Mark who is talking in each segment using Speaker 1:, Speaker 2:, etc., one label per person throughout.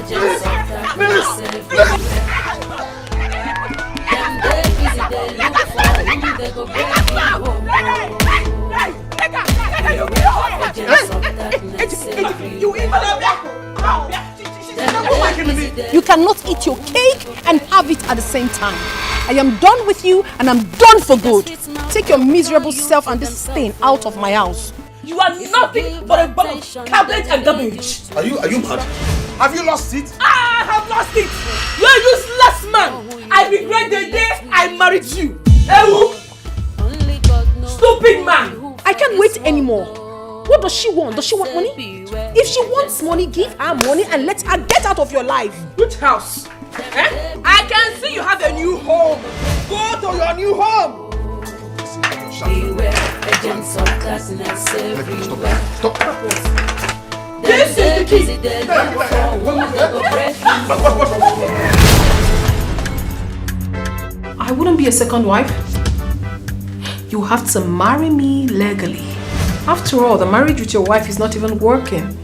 Speaker 1: You cannot eat your cake and have it at the same time. I am done with you and I'm done for good. Take your miserable self and this stain out of my house.
Speaker 2: You are nothing but a bunch of cabbage and garbage.
Speaker 3: Are you mad? Have you lost it?
Speaker 2: I have lost it. You're a useless man. I regret the day I married you. Stupid man.
Speaker 1: I can't wait anymore. What does she want? Does she want money? If she wants money, give her money and let her get out of your life.
Speaker 2: Which house? I can see you have a new home. Go to your new home.
Speaker 3: Stop.
Speaker 2: This is the key.
Speaker 1: I wouldn't be a second wife. You have to marry me legally. After all, the marriage with your wife is not even working.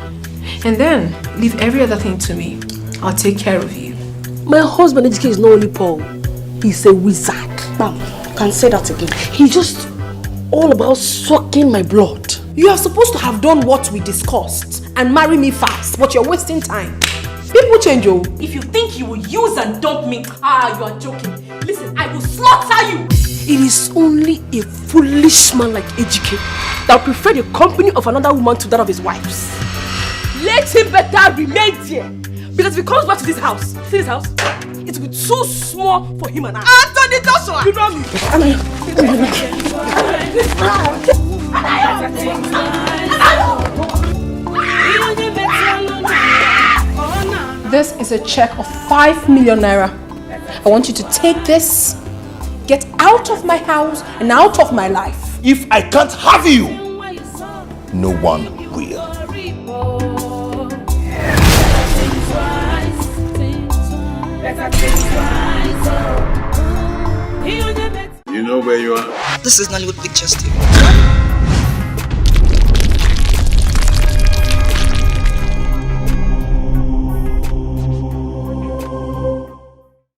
Speaker 1: And then, leave every other thing to me. I'll take care of you.
Speaker 2: My husband, Dikeh, is not only Paul. He's a wizard.
Speaker 4: Mom, can't say that again.
Speaker 2: He's just all about sucking my blood.
Speaker 1: You are supposed to have done what we discussed and marry me fast, but you're wasting time. People change, oh.
Speaker 2: If you think you will use and dump me, you are joking. Listen, I will slaughter you. It is only a foolish man like Dikeh that will prefer the company of another woman to that of his wife's. Let him better remain there. Because if he comes back to this house, see this house? It will be too small for him and I. Anthony Joshua! You know me.
Speaker 1: This is a check of 5 million naira. I want you to take this, get out of my house and out of my life.
Speaker 3: If I can't have you, no one will.
Speaker 5: You know where you are?
Speaker 4: This is Nollywood Pictures TV.